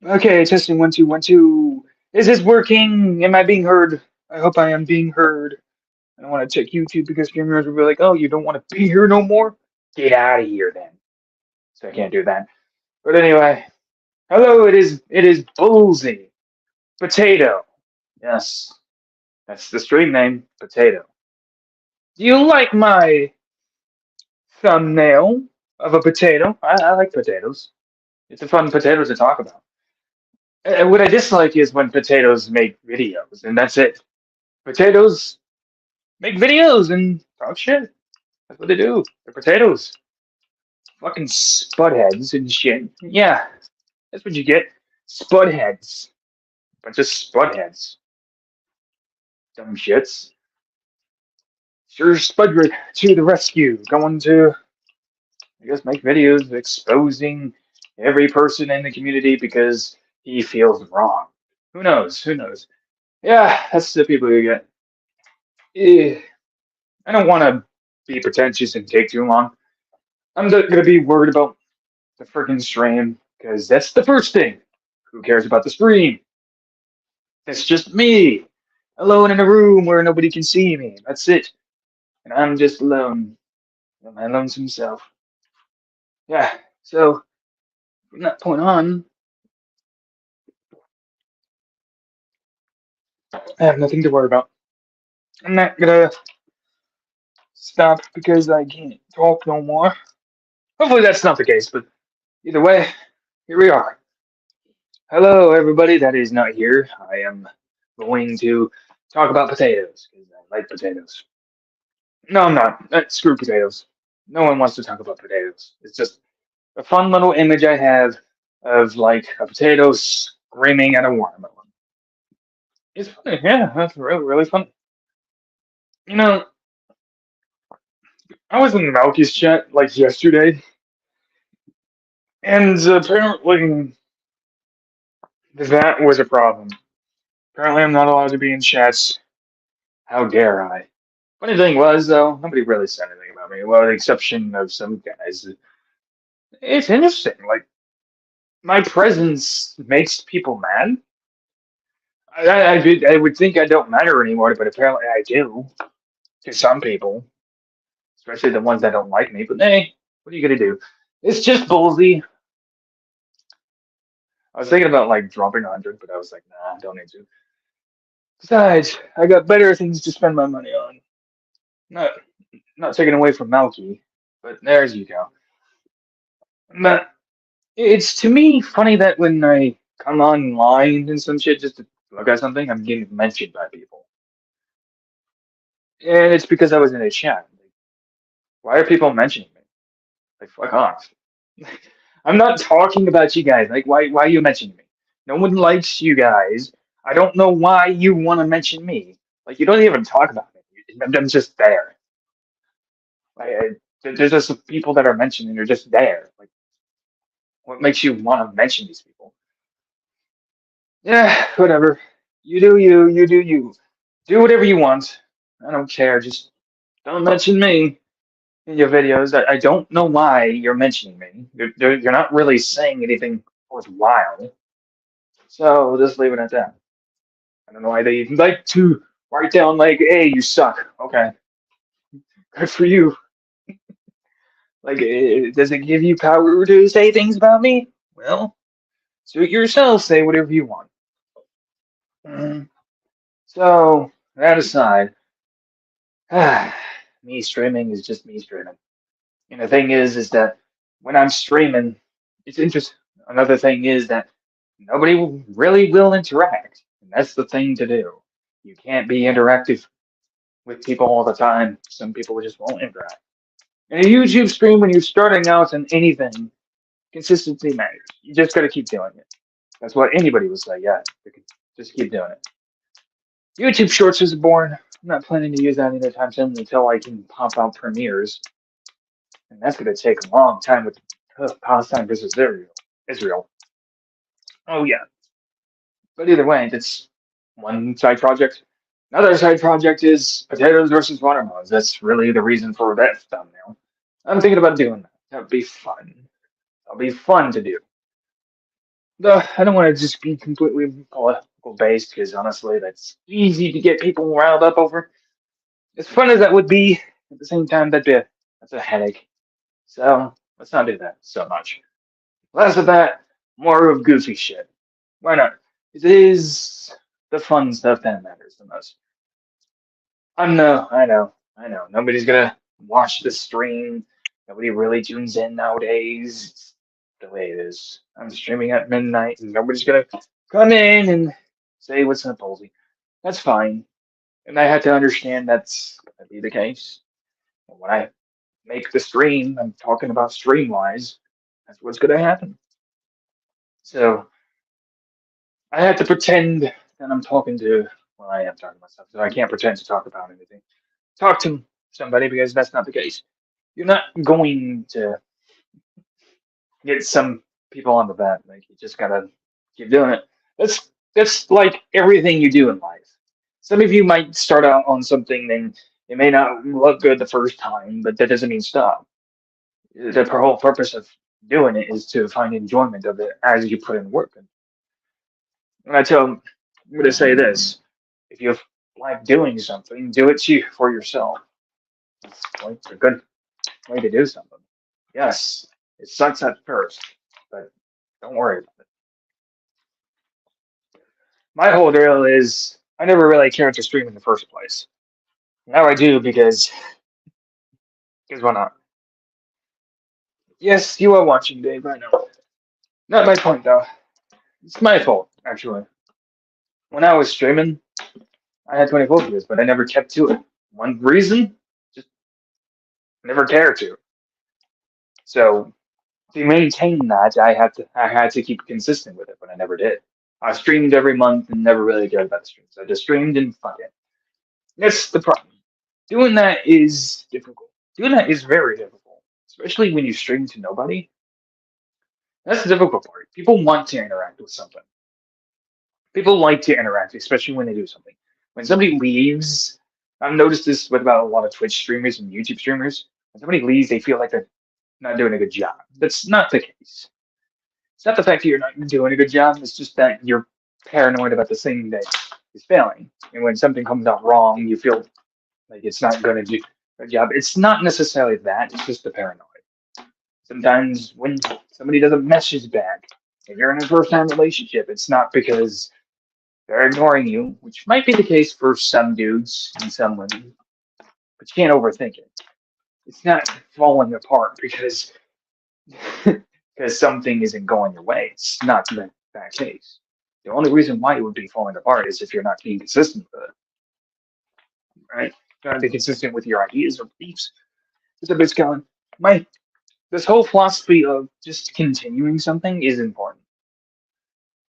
Okay, testing 1 2 1 2. Is this working? Am I being heard? I hope I am being heard. I don't want to check YouTube because streamers will be like, "Oh, you don't want to be here no more? Get out of here then." So I can't do that. But anyway, hello. It is Bullsy Potato. Yes, that's the stream name, Potato. Do you like my thumbnail of a potato? I like potatoes. It's a fun potato to talk about. And what I dislike is when potatoes make videos, and that's it. Potatoes make videos and talk shit. That's what they do. They're potatoes. Fucking spudheads and shit. Yeah, that's what you get. Spudheads. Bunch of spudheads. Dumb shits. Sure, Spudred to the rescue. Going to, I guess, make videos exposing every person in the community because he feels wrong. Who knows? Who knows? Yeah, that's the people you get. Eh, I don't want to be pretentious and take too long. I'm not gonna be worried about the freaking stream because that's the first thing. Who cares about the stream? It's just me, alone in a room where nobody can see me. That's it. And I'm just alone. My lonesome self. Yeah. So from that point on, I have nothing to worry about. I'm not gonna stop because I can't talk no more. Hopefully that's not the case, but either way, here we are. Hello, everybody that is not here. I am going to talk about potatoes because I like potatoes. No, I'm not. Screw potatoes. No one wants to talk about potatoes. It's just a fun little image I have of like a potato screaming at a watermelon. It's funny, yeah, that's really, really fun. You know, I was in Malky's chat like yesterday, and apparently that was a problem. Apparently, I'm not allowed to be in chats. How dare I? Funny thing was, though, nobody really said anything about me, well, with the exception of some guys. It's interesting. Like, my presence makes people mad. I would think I don't matter anymore, but apparently I do to some people, especially the ones that don't like me. But hey, what are you gonna do? It's just ballsy. I was thinking about like dropping 100, but I was like, nah, I don't need to. Besides, I got better things to spend my money on. Not not taken away from Malky, but there's you go. But it's to me funny that when I come online and some shit just to look at something, I'm getting mentioned by people, and it's because I was in a chat. Like, why are people mentioning me? Like, fuck off. I'm not talking about you guys. Like, why are you mentioning me? No one likes you guys. I don't know why you want to mention me. Like, you don't even talk about me. I'm just there. Like, there's just people that are mentioned and you're just there. Like, what makes you want to mention these people? Yeah, whatever. You do you. You do you. Do whatever you want. I don't care. Just don't mention me in your videos. I don't know why you're mentioning me. You're not really saying anything worthwhile. So we'll just leave it at that. I don't know why they like to write down like, "Hey, you suck." Okay, good for you. Like, does it give you power to say things about me? Well, suit yourself. Say whatever you want. Mm. So that aside, me streaming is just me streaming. And the thing is that when I'm streaming, it's interesting. Another thing is that nobody really will interact, and that's the thing to do. You can't be interactive with people all the time. Some people just won't interact. In a YouTube stream, when you're starting out in anything, consistency matters. You just got to keep doing it. That's what anybody would say. Yeah, just keep doing it. YouTube Shorts is born. I'm not planning to use that anytime soon until I can pop out premieres, and that's going to take a long time with Palestine versus Israel. Israel. Oh yeah, but either way, that's one side project. Another side project is potatoes versus watermelons. That's really the reason for that thumbnail. I'm thinking about doing that. That would be fun. That'll be fun to do. I don't want to just be completely political based because honestly, that's easy to get people riled up over. As fun as that would be, at the same time, that's a headache. So let's not do that so much. Less of that, more of goofy shit. Why not? It is the fun stuff that matters the most. I know. Nobody's gonna watch the stream. Nobody really tunes in nowadays. It's the way it is. I'm streaming at midnight, and nobody's gonna come in and say what's up, Halsey. That's fine. And I had to understand that's gonna be the case. When I make the stream, I'm talking about Streamwise. That's what's gonna happen. So I had to pretend that I'm talking to. Well, I am talking about stuff, so I can't pretend to talk about anything. Talk to somebody because that's not the case. You're not going to get some people on the bat. Like you just gotta keep doing it. That's like everything you do in life. Some of you might start out on something and it may not look good the first time, but that doesn't mean stop. The whole purpose of doing it is to find enjoyment of it as you put in work. And I'm going to say this: if you like doing something, do it for yourself. It's like a good way to do something. Yes, it sucks at first, but don't worry about it. My whole deal is I never really cared to stream in the first place. Now I do because why not? Yes, you are watching, Dave. I know. Not my point though. It's my fault actually. When I was streaming, I had 24 views, but I never kept to it. One reason, just never cared to. So to maintain that, I had to keep consistent with it, but I never did. I streamed every month and never really cared about the streams. I just streamed and fuck it. That's the problem. Doing that is difficult. Doing that is very difficult, especially when you stream to nobody. That's the difficult part. People want to interact with something. People like to interact, especially when they do something. When somebody leaves, I've noticed this with about a lot of Twitch streamers and YouTube streamers. When somebody leaves, they feel like they're not doing a good job. That's not the case. It's not the fact that you're not doing a good job. It's just that you're paranoid about the thing that is failing. And when something comes out wrong, you feel like it's not going to do a job. It's not necessarily that. It's just the paranoid. Sometimes when somebody doesn't message back, if you're in a first-time relationship, it's not because they're ignoring you, which might be the case for some dudes and some women, but you can't overthink it. It's not falling apart because because something isn't going your way. It's not that case. The only reason why it would be falling apart is if you're not being consistent with it, right? You're not being consistent with your ideas or beliefs. It's a bit going. My this whole philosophy of just continuing something is important.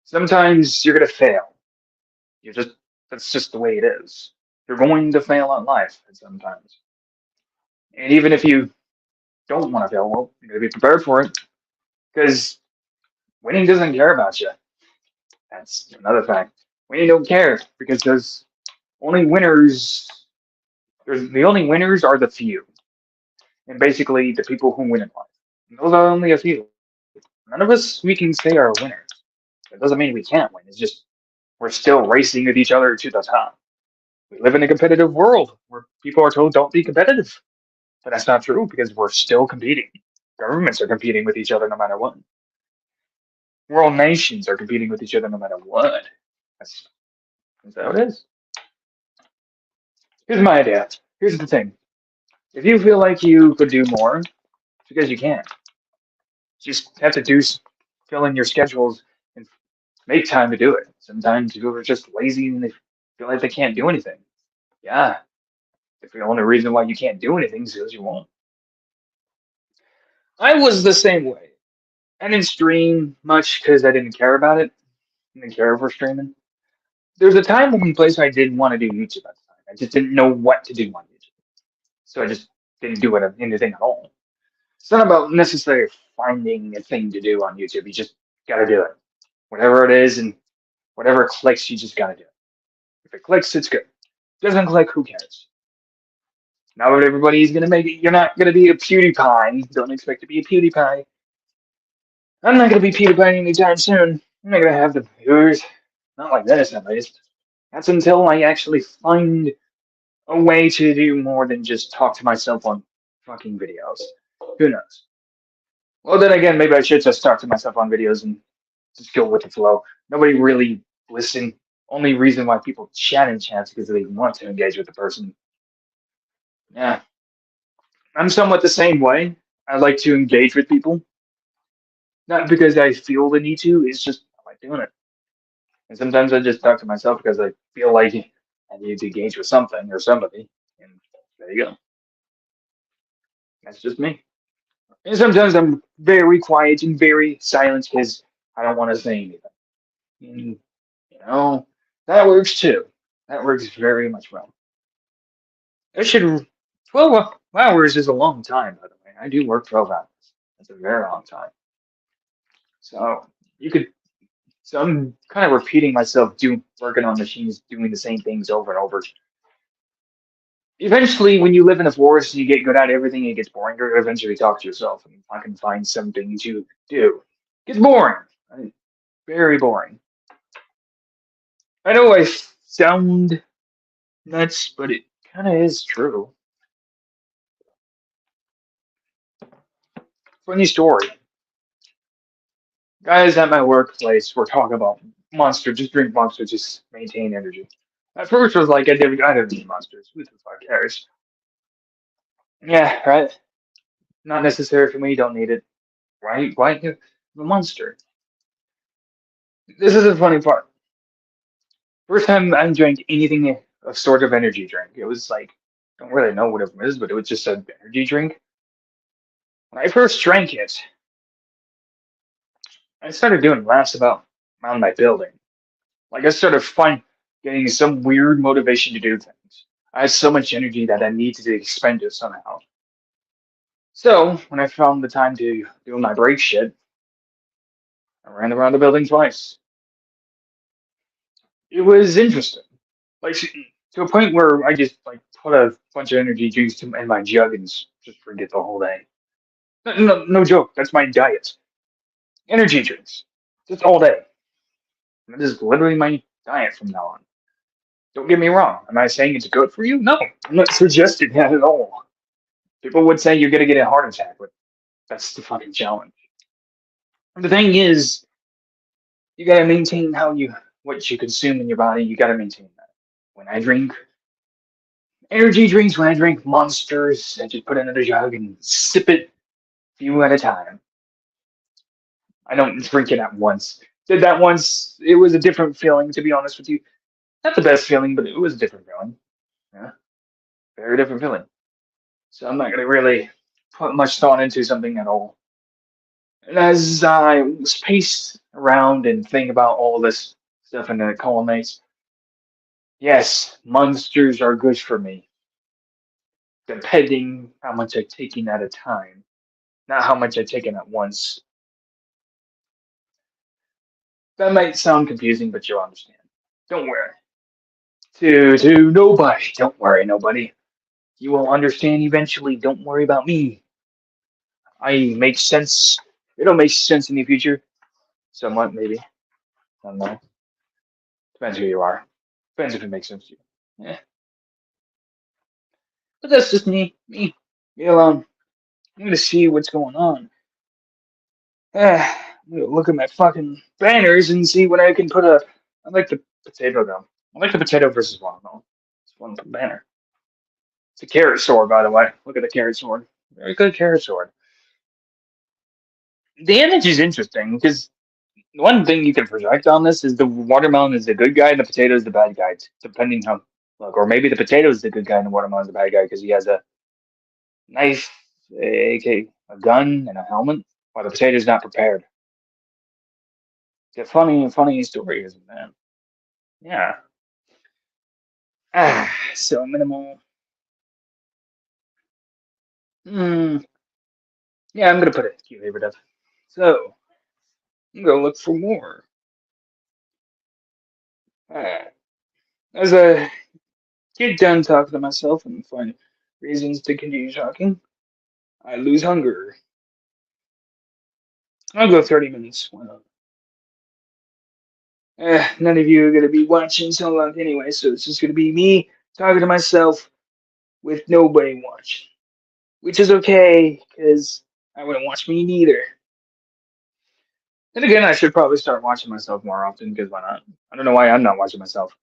Sometimes you're gonna fail. You just That's just the way it is. You're going to fail at life at sometimes. And even if you don't want to fail, well, you're gonna be prepared for it. Because winning doesn't care about you. That's another fact. Winning don't care because there's only winners. The only winners are the few, and basically the people who win in life. And those are only a few. None of us we can say are winners. That doesn't mean we can't win. It's just we're still racing with each other to the top. We live in a competitive world where people are told don't be competitive, but that's not true because we're still competing. Governments are competing with each other no matter what. World nations are competing with each other no matter what. That's, that's how it is. Here's my idea. Here's the thing. If you feel like you could do more, it's because you can. You just have to fill in your schedules and make time to do it. Sometimes people are just lazy and they feel like they can't do anything. Yeah, if the only reason why you can't do anything is because you won't. I was the same way. I didn't stream much because I didn't care about it. I didn't care for streaming. There's a time and place I didn't want to do YouTube at the time. I just didn't know what to do on YouTube. So I just didn't do anything at all. It's not about necessarily finding a thing to do on YouTube. You just got to do it. Whatever it is and whatever clicks, you just got to do it. If it clicks, it's good. If it doesn't click, who cares? Not what everybody's going to make it. You're not going to be a PewDiePie. Don't expect to be a PewDiePie. I'm not going to be PewDiePie anytime soon. I'm not gonna have the viewers. Not like this, at least. That's until I actually find a way to do more than just talk to myself on fucking videos. Who knows? Well, then again, maybe I should just talk to myself on videos and just go with the flow. Nobody really listen. Only reason why people chat in chats because they want to engage with the person. Yeah, I'm somewhat the same way. I like to engage with people, not because I feel the need to. It's just I like doing it. And sometimes I just talk to myself because I feel like I need to engage with something or somebody. And there you go. That's just me. And sometimes I'm very quiet and very silent because I don't want to say anything. And, you know, that works too. That works very much well. It should 12 hours is a long time, by the way. I do work 12 hours. That's a very long time. So you could. So I'm kind of repeating myself, doing working on machines, doing the same things over and over. Eventually, when you live in a forest and you get good at everything, it gets boring. You eventually talk to yourself and I can find something to do. It's boring. Very boring. I know I sound nuts, but it kind of is true. Funny story. Guys at my workplace were talking about Monster, just drink Monster, just maintain energy. At first, I was like, I don't need Monsters. Who the fuck cares? Yeah, right. Not necessary for me. Don't need it. Right? Why the Monster? This is the funny part. First time I drank anything of sort of energy drink, it was like I don't really know what it is, but it was just an energy drink. When I first drank it, I started doing laps about around my building. Like I started getting some weird motivation to do things. I had so much energy that I needed to expend it somehow. So when I found the time to do my break shit, I ran around the building twice. It was interesting, like to a point where I just like put a bunch of energy drinks in my jug and just drink it the whole day. No joke. That's my diet. Energy drinks, just all day. That is literally my diet from now on. Don't get me wrong. Am I saying it's good for you? No, I'm not suggesting that at all. People would say you're gonna get a heart attack, but that's the fucking challenge. The thing is, you gotta maintain what you consume in your body. You gotta maintain that. When I drink energy drinks, when I drink monsters, I just put it in a jug and sip it few at a time. I don't drink it at once. Did that once. It was a different feeling, to be honest with you. Not the best feeling, but it was a different feeling. Yeah, very different feeling. So I'm not gonna really put much thought into something at all. And as I pace around and think about all this stuff and it culminates, yes, monsters are good for me, depending how much I take in at a time, not how much I take in at once. That might sound confusing, but you'll understand. Don't worry. To nobody. Don't worry, nobody. You will understand eventually. Don't worry about me. I make sense. It'll make sense in the future. Somewhat, maybe. I don't know. Depends who you are. Depends if it makes sense to you. Yeah. But that's just me. Me alone. I'm gonna see what's going on. I'm gonna look at my fucking banners and see what I can put a. I like the potato though. I like the potato versus watermelon. It's one banner. It's a carrot sword, by the way. Look at the carrot sword. Very good carrot sword. The image is interesting because one thing you can project on this is the watermelon is the good guy and the potato is the bad guy, depending how look, or maybe the potato is the good guy and the watermelon is the bad guy because he has a knife, aka a gun, and a helmet, while the potato is not prepared. It's a funny story, isn't it? Yeah. So minimal. Hmm. Yeah, I'm gonna put it Q favorite up. So I'm gonna look for more. Ah, as I get done talking to myself and find reasons to continue talking, I lose hunger. I'll go 30 minutes. Why not? None of you are gonna be watching so long anyway, so it's just gonna be me talking to myself with nobody watching, which is okay because I wouldn't watch me neither. And again, I should probably start watching myself more often because why not? I don't know why I'm not watching myself.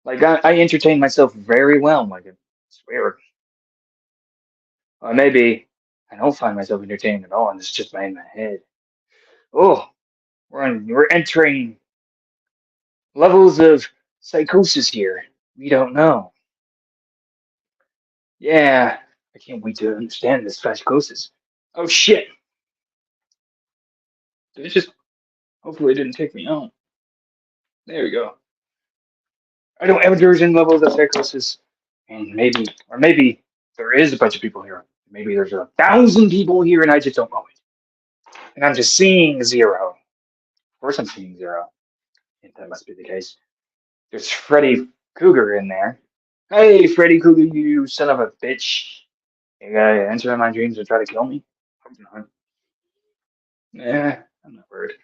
Like I entertain myself very well. Like I swear, or maybe I don't find myself entertaining at all, and it's just in my head. Oh, we're entering levels of psychosis here. We don't know. Yeah, I can't wait to understand this psychosis. Oh shit! Did it just? Hopefully, it didn't take me out. There we go. I don't entering levels of psychosis, and maybe there is a bunch of people here. Maybe there's 1,000 people here, and I just don't know it. And I'm just seeing zero. Of course, I'm seeing zero. If that must be the case. There's Freddy Cougar in there. Hey, Freddy Cougar, you son of a bitch. You gotta enter my dreams and try to kill me? Hope not. I'm not worried.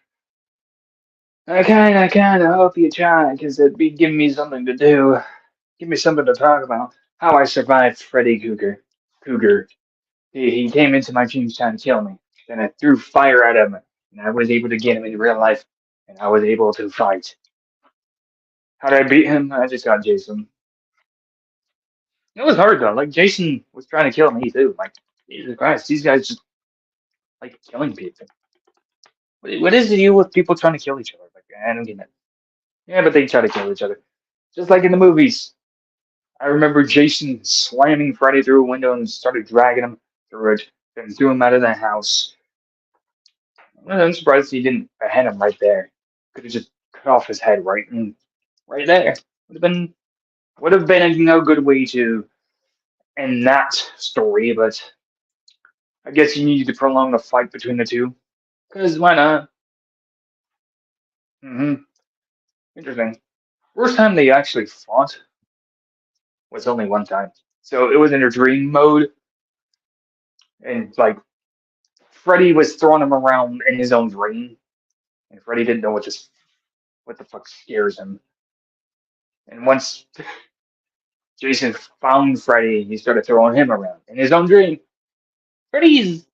I kinda hope you try, because it'd be giving me something to do. Give me something to talk about. How I survived Freddy Cougar. Cougar. He came into my dreams trying to kill me. Then I threw fire at him, and I was able to get him in real life, and I was able to fight. How did I beat him? I just got Jason. It was hard though. Like Jason was trying to kill me too. Like Jesus Christ, these guys just like killing people. What is the deal with people trying to kill each other? Like I don't get it. Yeah, but they try to kill each other, just like in the movies. I remember Jason slamming Freddy through a window and started dragging him through it, then threw him out of the house. I'm surprised he didn't behead him right there. Could have just cut off his head right there. Would have been a good way to end that story, but I guess you needed to prolong the fight between the two. Because why not? Interesting. First time they actually fought was only one time. So it was in a dream mode, and like Freddy was throwing him around in his own dream, and Freddy didn't know what the fuck scares him. And once Jason found Freddy, he started throwing him around in his own dream. Freddy's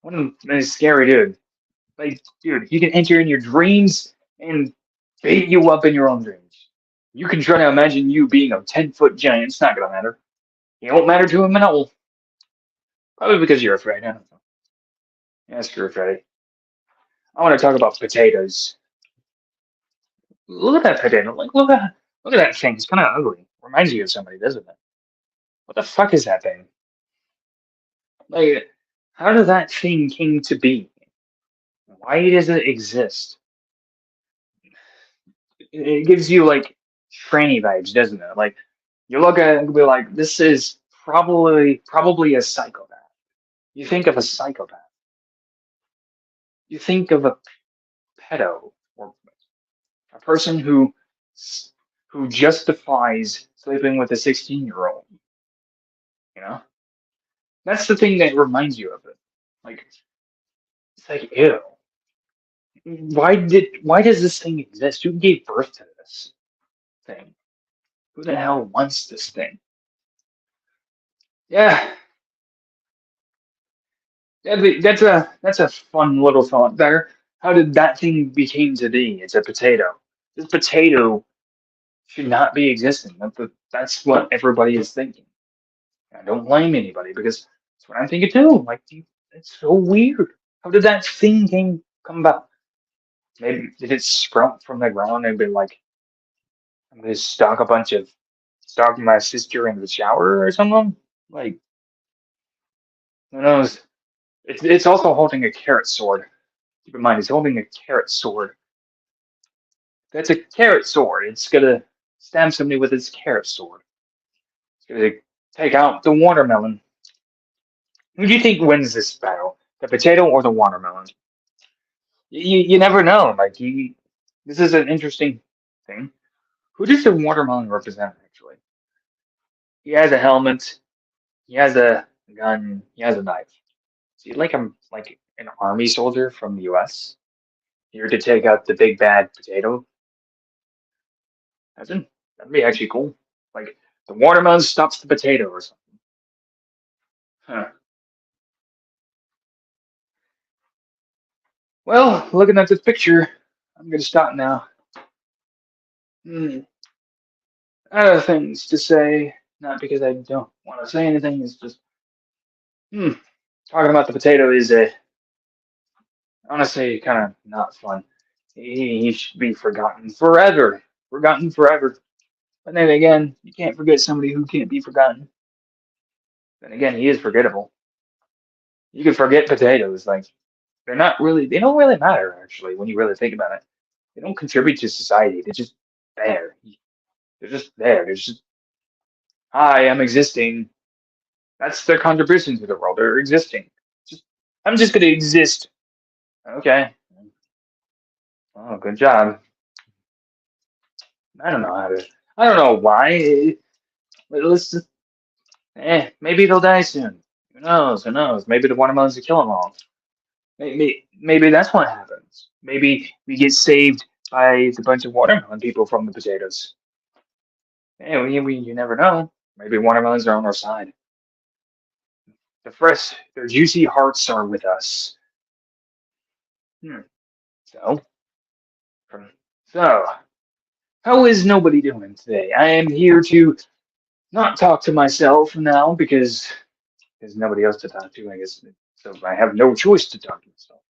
one of the scary dude. Like, dude, he can enter in your dreams and beat you up in your own dreams. You can try to imagine you being a 10-foot giant. It's not gonna matter. It won't matter to him at all. Probably because you're afraid. I don't know. Yeah, screw Freddy. I want to talk about potatoes. Look at that potato. Like, look at that thing. It's kind of ugly. Reminds you of somebody, doesn't it? What the fuck is that thing? Like, how did that thing came to be? Why does it exist? It gives you like tranny vibes, doesn't it? Like, you look at it and be like, this is probably a psychopath. You think of a psychopath. You think of a pedo or a person who justifies sleeping with a 16-year-old. You know, that's the thing that reminds you of it. Like it's like ew. Why does this thing exist? Who gave birth to this thing? Who the hell wants this thing? Yeah, that's a fun little thought there. How did that thing became to be? It's a potato. This potato should not be existing. That's what everybody is thinking. I don't blame anybody because that's what I'm thinking too. Like, it's so weird. How did that thing come about? Maybe did it sprout from the ground and be like, I'm gonna stalk my sister in the shower or something? Like, who knows? It's also holding a carrot sword. Keep in mind, it's holding a carrot sword. That's a carrot sword. It's gonna stab somebody with its carrot sword. It's gonna take out the watermelon. Who do you think wins this battle? The potato or the watermelon? You never know. Like this is an interesting thing. Who does the watermelon represent actually? He has a helmet. He has a gun. He has a knife. Is he like an army soldier from the U.S.? here to take out the big bad potato. That'd be actually cool. Like the watermelon stops the potato or something. Huh. Well, looking at this picture, I'm gonna stop now. Hmm. Other things to say, not because I don't want to say anything. It's just hmm, talking about the potato is honestly kind of not fun. He should be forgotten forever. Forgotten forever. But then again, you can't forget somebody who can't be forgotten. Then again, he is forgettable. You can forget potatoes. Like they don't really matter actually when you really think about it. They don't contribute to society. They're just there. They're just there. They're just, hi, I'm existing. That's their contribution to the world. They're existing. Just, I'm just gonna exist. Okay. Oh, good job. I don't know how to. I don't know why. Let's just, maybe they'll die soon. Who knows? Who knows? Maybe the watermelons will kill them all. Maybe that's what happens. Maybe we get saved by the bunch of watermelon people from the potatoes. Hey, you never know. Maybe watermelons are on our side. The fresh, their juicy hearts are with us. Hmm. So, from, so, how is nobody doing today? I am here to not talk to myself now because there's nobody else to talk to, I guess. So I have no choice to talk to myself.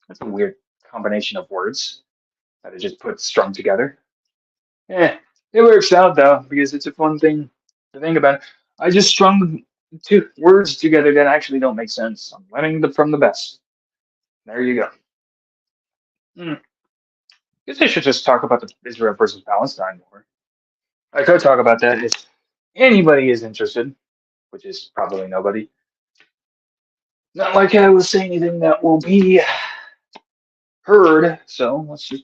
That's a weird combination of words that I just put strung together. Yeah, it works out though because it's a fun thing to think about. I just strung two words together that actually don't make sense. I'm learning from the best. There you go. Hmm. Guess I should just talk about the Israel versus Palestine war. I could talk about that if anybody is interested, which is probably nobody. Not like I will say anything that will be heard, so let's just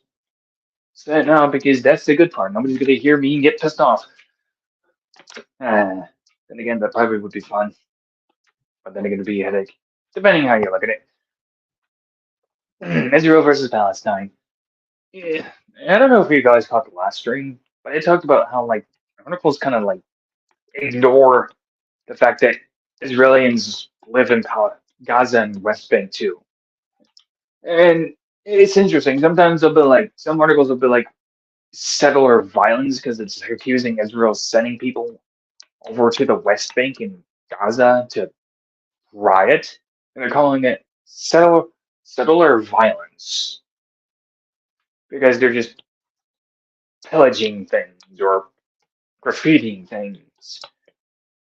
say it now because that's the good part. Nobody's gonna hear me and get pissed off. Then again, that probably would be fun, but then again, it'd be a headache, depending how you look at it. Israel versus Palestine. Yeah, I don't know if you guys caught the last stream, but I talked about how like articles kind of like ignore the fact that Israelis live in Gaza and West Bank too. And it's interesting. Sometimes they'll be like, some articles will be like settler violence because it's accusing Israel of sending people over to the West Bank and Gaza to riot. And they're calling it settler violence because they're just pillaging things or graffitiing things.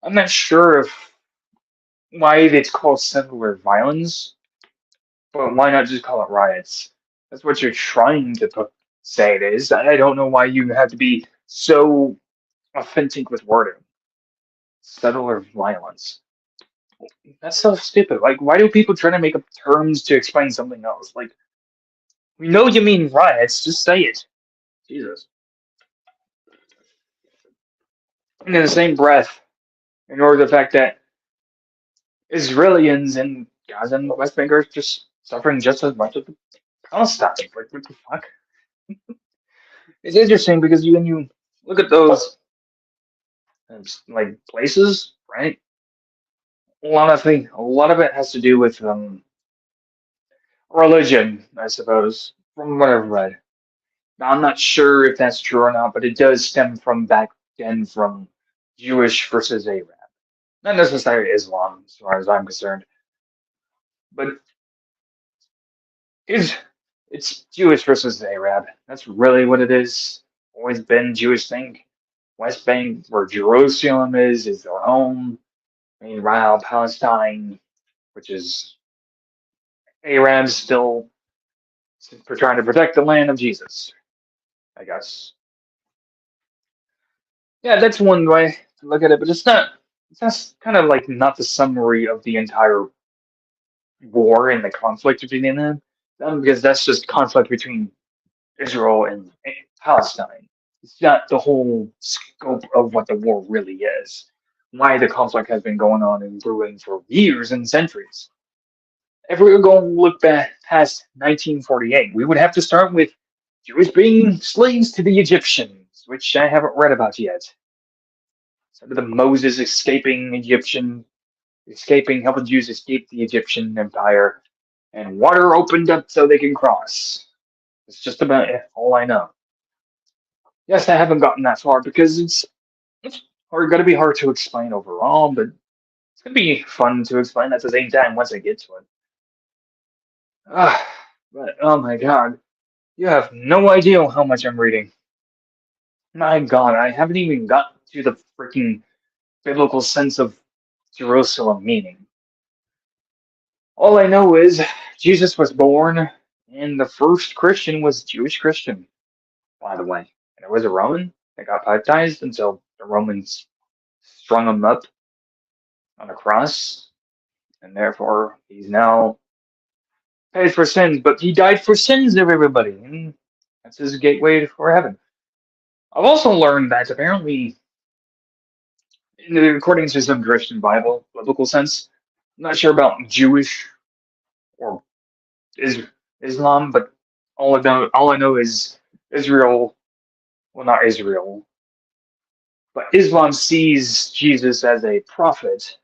I'm not sure if why it's called settler violence, but why not just call it riots? That's what you're trying to say it is. I don't know why you have to be so authentic with wording. Settler violence. That's so stupid. Like, why do people try to make up terms to explain something else? Like, we know you mean riots, just say it. Jesus. And in the same breath, ignore the fact that Israelis in Gaza and the West Bank are just suffering just as much as the Palestine. Like, what the fuck? It's interesting because when you look at those like places, right? A lot of it has to do with religion, I suppose, from what I've read. Now, I'm not sure if that's true or not, but it does stem from back then from Jewish versus Arab. Not necessarily Islam, as far as I'm concerned, but it's it's Jewish versus Arab. That's really what it is. Always been Jewish thing. West Bank, where Jerusalem is their home. Meanwhile, Palestine, which is Arabs still for trying to protect the land of Jesus, I guess. Yeah, that's one way to look at it, but it's not. That's kind of like not the summary of the entire war and the conflict between them, because that's just conflict between Israel and Palestine. It's not the whole scope of what the war really is. Why the conflict has been going on and brewing for years and centuries. if we were going to look back past 1948, we would have to start with Jews being slaves to the Egyptians, which I haven't read about yet. Some of the Moses helping Jews escape the Egyptian Empire, and water opened up so they can cross. It's just about all I know. Yes, I haven't gotten that far because it's going to be hard to explain overall, but it's going to be fun to explain at the same time once I get to it. Ah, but oh my god, you have no idea how much I'm reading. My god, I haven't even got to the freaking biblical sense of Jerusalem meaning. All I know is Jesus was born, and the first Christian was Jewish Christian, by the way. And it was a Roman that got baptized until the Romans strung him up on a cross, and therefore he's now paid for sins, but he died for sins of everybody, and that's his gateway for heaven. I've also learned that apparently, according to some Christian biblical sense, I'm not sure about Jewish or is Islam, but all I know is Israel. Well, not Israel, but Islam sees Jesus as a prophet,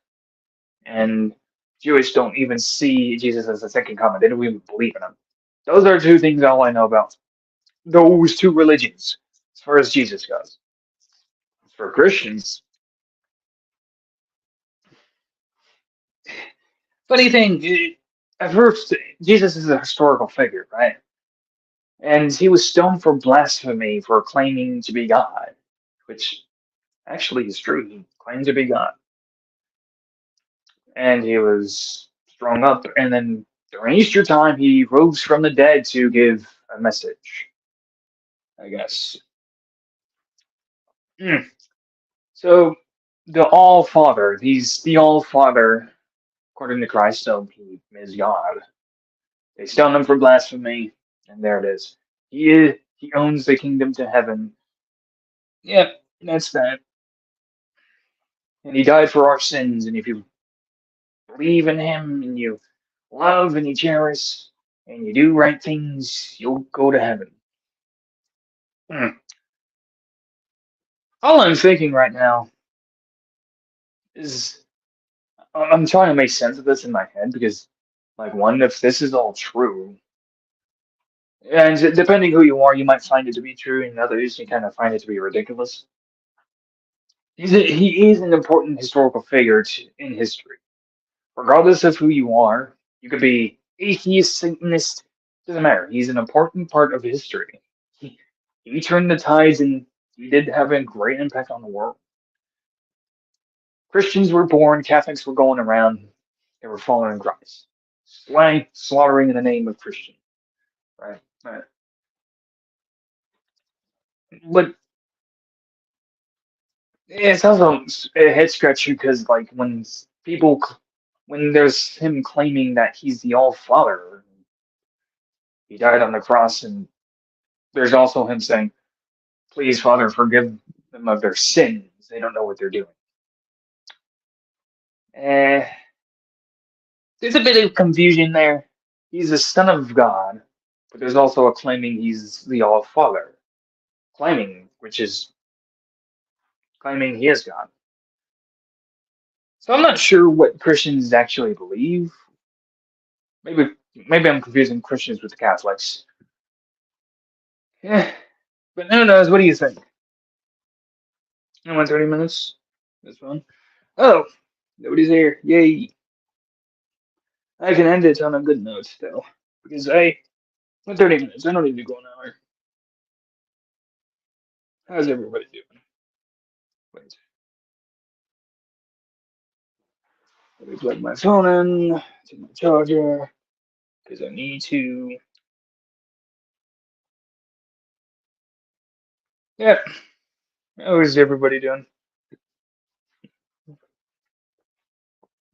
and Jewish don't even see Jesus as a second coming. They don't even believe in him. Those are two things all I know about those two religions, as far as Jesus goes. For Christians, funny thing, at first, Jesus is a historical figure, right? And he was stoned for blasphemy for claiming to be God, which actually is true. He claimed to be God. And he was strung up, and then during Easter time, he rose from the dead to give a message, I guess. Hmm. So, the All Father, he's the All Father, according to Christ, so he is God. They stoned him for blasphemy, and there it is. He owns the kingdom to heaven. Yep, that's that. And he died for our sins, and if you believe in him and you love and you cherish and you do right things, you'll go to heaven. Hmm. All I'm thinking right now is I'm trying to make sense of this in my head because, like, one, if this is all true, and depending who you are, you might find it to be true, and others you kind of find it to be ridiculous. He is an important historical figure in history. Regardless of who you are, you could be atheist, Satanist, doesn't matter. He's an important part of history. He, he turned the tides and he did have a great impact on the world. Christians were born, Catholics were going around, they were following Christ. Slaughtering in the name of Christian, right? Right. But it's also a head scratcher because, like, when there's him claiming that he's the All Father, he died on the cross, and there's also him saying, please, Father, forgive them of their sins. They don't know what they're doing. Eh, there's a bit of confusion there. He's the Son of God, but there's also a claiming he's the All Father. Which is claiming he is God. So I'm not sure what Christians actually believe. Maybe I'm confusing Christians with the Catholics. Yeah, but who knows? What do you think? I went 30 minutes. That's fun. Oh, nobody's here. Yay! I can end it on a good note though, because I went 30 minutes. I don't need to go an hour. How's everybody doing? Wait, let me plug my phone in to my charger because I need to. Yeah, how is everybody doing?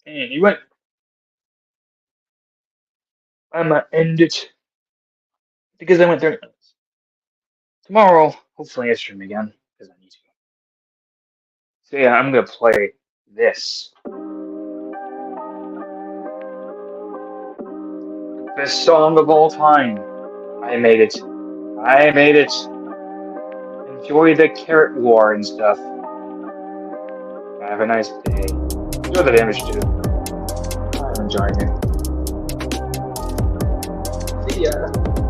And you went. I'm gonna end it because I went 30 minutes. Tomorrow, hopefully, I stream again because I need to. So yeah, I'm gonna play this. Best song of all time. I made it. I made it. Enjoy the carrot war and stuff. Have a nice day. Enjoy the damage too. I'm enjoying it. See ya.